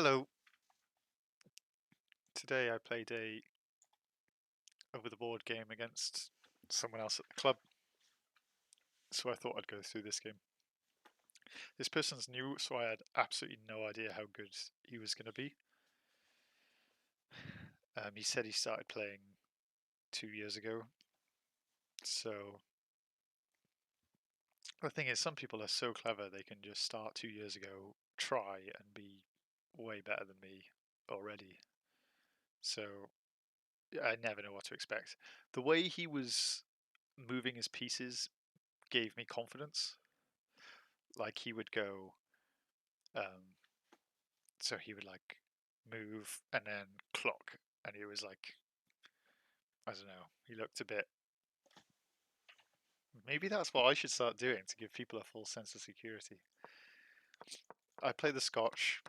Hello. Today I played a over the board game against someone else at the club, so I thought I'd go through this game. This person's new, so I had absolutely no idea how good he was going to be. He said he started playing 2 years ago, so the thing is, some people are so clever they can just start 2 years ago, try, and be way better than me already. So I never know what to expect. The way he was moving his pieces gave me confidence. Like he would go, um, so he would like move and then clock, and he was like, I don't know, he looked a bit. Maybe that's what I should start doing to give people a full sense of security. I play the Scotch.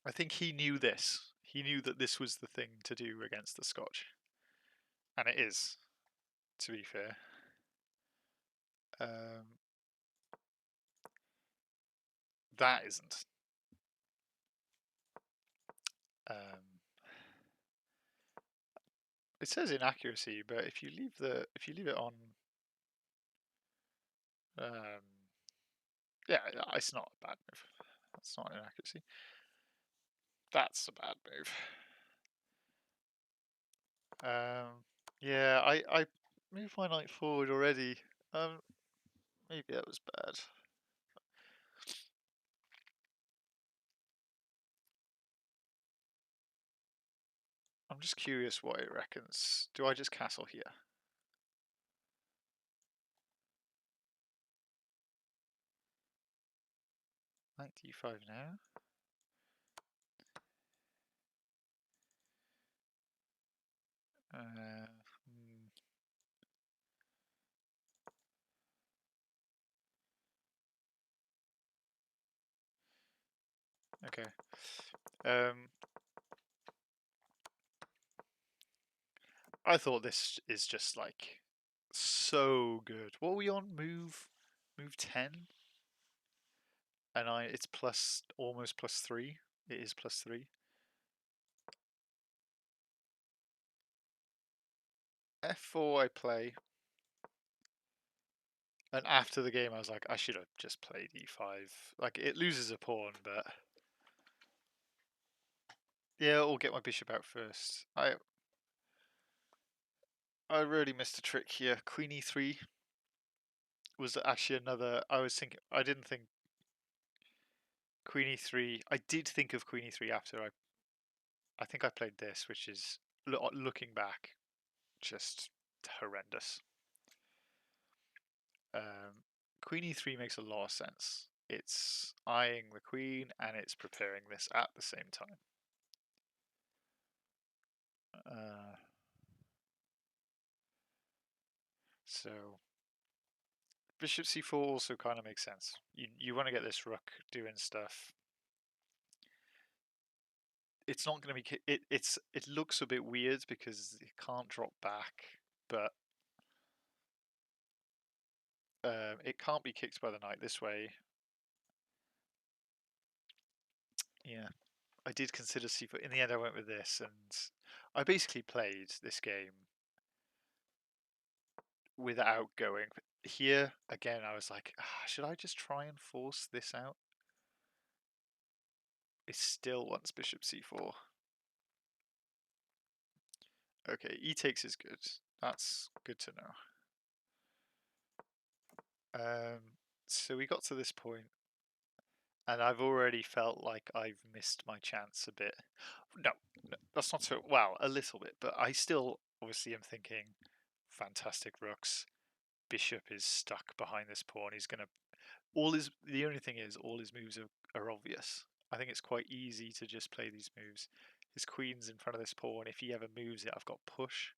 I think he knew this. He knew that this was the thing to do against the Scotch, and it is, to be fair. Um, that isn't. Um, it says inaccuracy, but if you leave it on, um, yeah, it's not a bad move. That's not an inaccuracy. That's a bad move. Yeah, I moved my knight forward already. Maybe that was bad. I'm just curious what it reckons. Do I just castle here? Knight d5 now. Hmm. Okay. I thought this is just like so good. What are we on? Move 10? And it's plus almost +3. It is +3. F4 I play. And after the game I was like, I should have just played e5. Like it loses a pawn, but yeah, I'll get my bishop out first. I really missed a trick here. Queen e3 was actually another. I didn't think Queen e3. I did think of Queen e3 after I think I played this, which is looking back, just horrendous. Queen e3 makes a lot of sense. It's eyeing the queen and it's preparing this at the same time. So bishop c4 also kind of makes sense. You want to get this rook doing stuff. It's not going to be. It looks a bit weird because it can't drop back, but it can't be kicked by the knight this way. Yeah, I did consider c4. In the end, I went with this, and I basically played this game without going here. Again, I was like, should I just try and force this out? It still wants bishop c4. Okay, e takes is good. That's good to know. So we got to this point, and I've already felt like I've missed my chance a bit. No, that's not so. Well, a little bit, but I still obviously am thinking, fantastic rooks. Bishop is stuck behind this pawn. He's gonna. The only thing is, all his moves are obvious. I think it's quite easy to just play these moves. His queen's in front of this pawn. If he ever moves it, I've got push.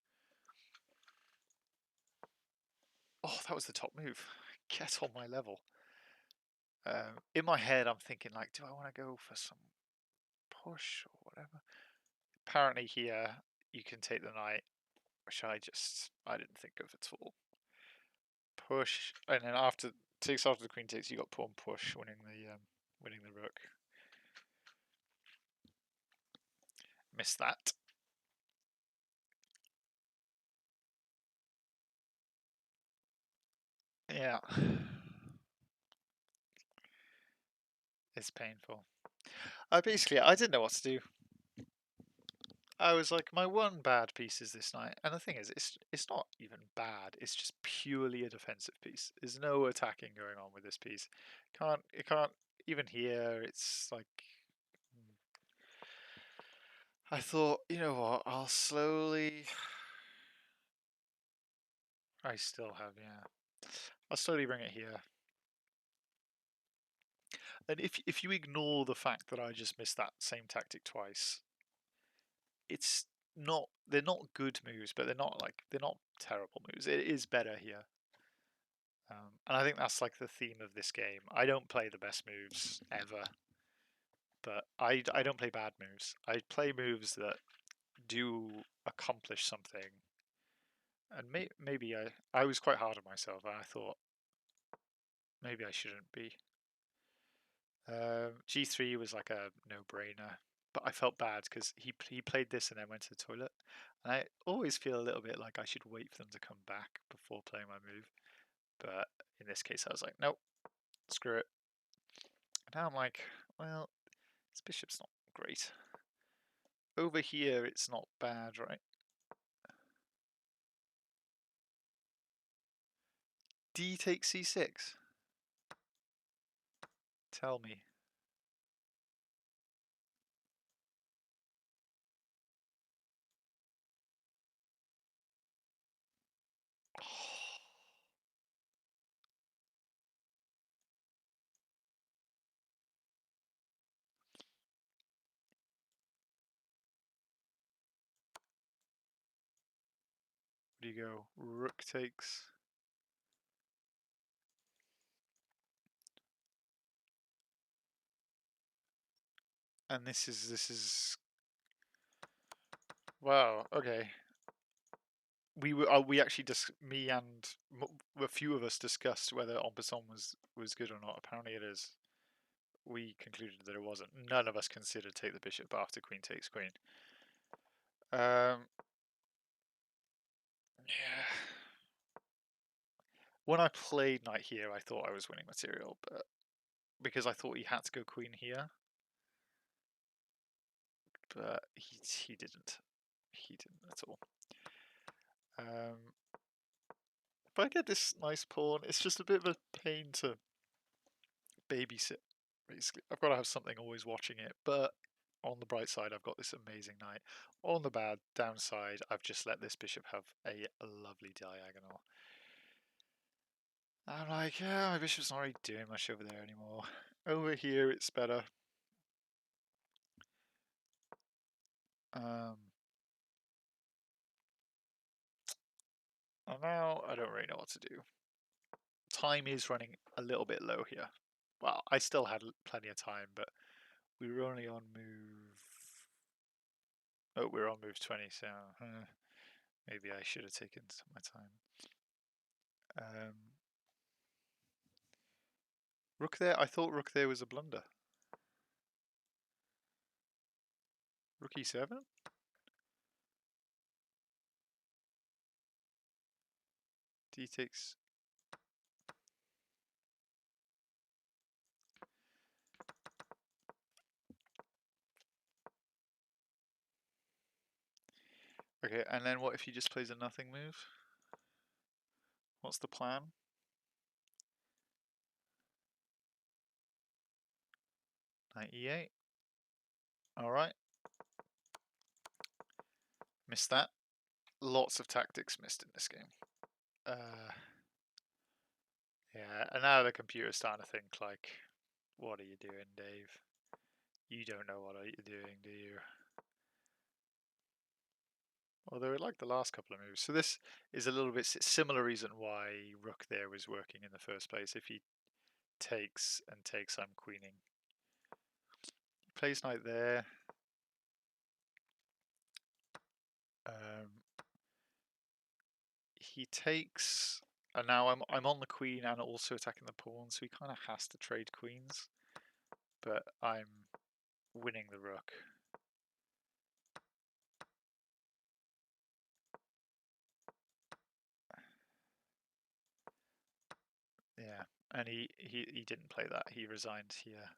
Oh, that was the top move. Get on my level. In my head, I'm thinking like, do I want to go for some push or whatever? Apparently here you can take the knight, which I didn't think of at all. Push, and then after the queen takes, you got pawn push, winning the rook. Missed that. Yeah. It's painful. I didn't know what to do. I was like, my one bad piece is this knight, and the thing is, it's not even bad. It's just purely a defensive piece. There's no attacking going on with this piece. It can't even here. It's like I thought, you know what? I'll slowly. I still have, yeah. I'll slowly bring it here. And if you ignore the fact that I just missed that same tactic twice, it's not they're not good moves, but they're not terrible moves. It is better here. And I think that's like the theme of this game. I don't play the best moves ever, but I don't play bad moves. I play moves that do accomplish something. And maybe I was quite hard on myself, and I thought maybe I shouldn't be. G3 was like a no-brainer, but I felt bad because he played this and then went to the toilet, and I always feel a little bit like I should wait for them to come back before playing my move. But in this case, I was like, nope, screw it. And now I'm like, well, this bishop's not great. Over here, it's not bad, right? D takes c6. Tell me. Where do you go? Rook takes. And this is. Wow. Okay. We actually me and a few of us discussed whether en passant was good or not. Apparently it is. We concluded that it wasn't. None of us considered take the bishop after queen takes queen. Yeah. When I played knight here, I thought I was winning material, but because I thought he had to go queen here, but he didn't. He didn't at all. If I get this nice pawn, it's just a bit of a pain to babysit. Basically, I've got to have something always watching it. But on the bright side, I've got this amazing knight. On the bad downside, I've just let this bishop have a lovely diagonal. I'm like, yeah, my bishop's not really doing much over there anymore. Over here, it's better. And now I don't really know what to do. Time is running a little bit low here. Well, I still had plenty of time, but we were only on move. Oh, we're on move 20, so maybe I should have taken some of my time. Rook there? I thought rook there was a blunder. Rook e7? D takes. Okay, and then what if he just plays a nothing move? What's the plan? Knight e8. Alright. Missed that. Lots of tactics missed in this game. Yeah, and now the computer's starting to think like, what are you doing, Dave? You don't know what you're doing, do you? Although it like the last couple of moves. So this is a little bit similar reason why rook there was working in the first place. If he takes and takes, I'm queening. He plays knight there. He takes, and now I'm on the queen and also attacking the pawn, so he kind of has to trade queens. But I'm winning the rook. and he didn't play that. He resigned here.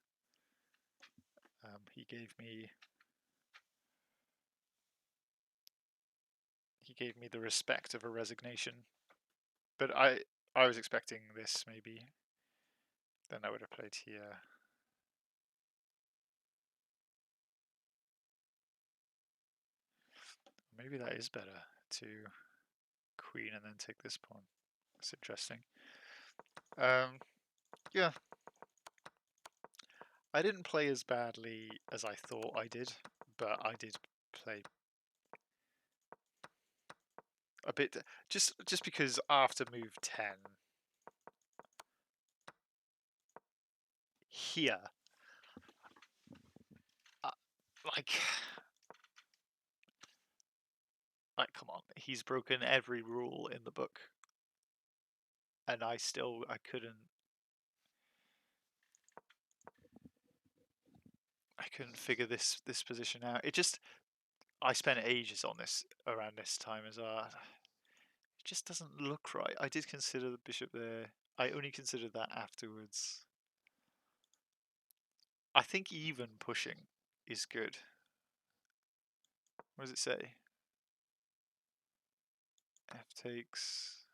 He gave me the respect of a resignation. But I was expecting this maybe. Then I would have played here. Maybe that is better to queen and then take this pawn. That's interesting. Yeah. I didn't play as badly as I thought I did, but I did play a bit just because after move 10 here, uh, like come on, he's broken every rule in the book, and I couldn't figure this position out. I spent ages on this around this time as well. It just doesn't look right. I did consider the bishop there. I only considered that afterwards. I think even pushing is good. What does it say? F takes,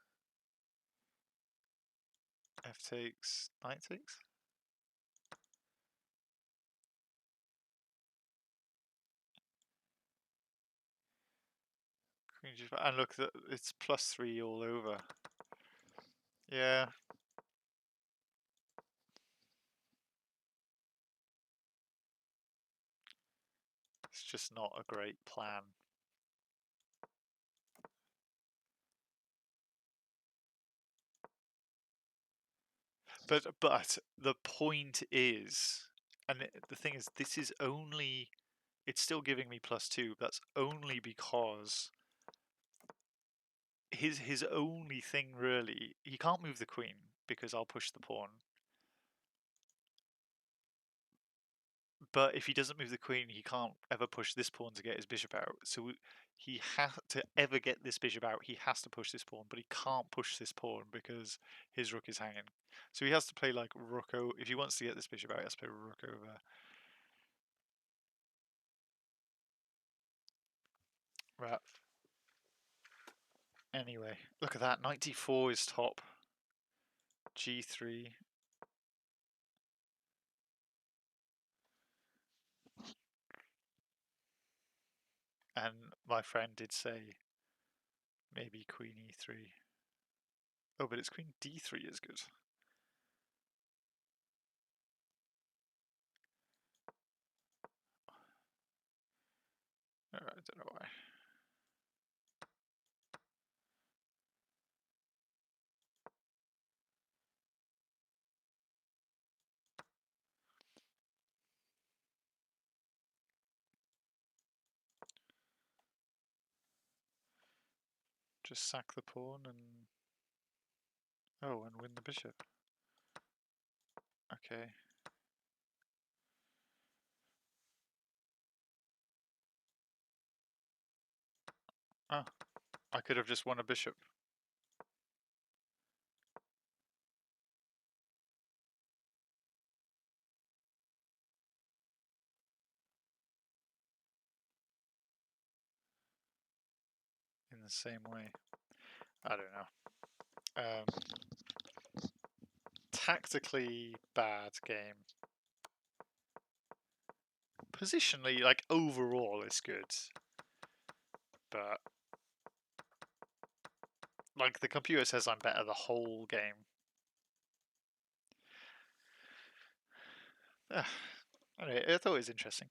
knight takes? Queen G5. And look, it's +3 all over. Yeah. It's just not a great plan. But the point is, and the thing is, this is only, it's still giving me +2. That's only because his only thing really, he can't move the queen because I'll push the pawn. But if he doesn't move the queen, he can't ever push this pawn to get his bishop out. So he has to ever get this bishop out. He has to push this pawn, but he can't push this pawn because his rook is hanging. So he has to play like rook over. If he wants to get this bishop out, he has to play rook over. Right. Anyway, look at that. Knight d4 is top. G3. And my friend did say maybe queen e3. Oh, but it's queen d3 is good. I don't know why. Just sack the pawn and... Oh, and win the bishop. Okay. Oh, I could have just won a bishop. In the same way. I don't know. Tactically bad game. Positionally, like overall, it's good. But like the computer says I'm better the whole game. Anyway, I thought it was interesting.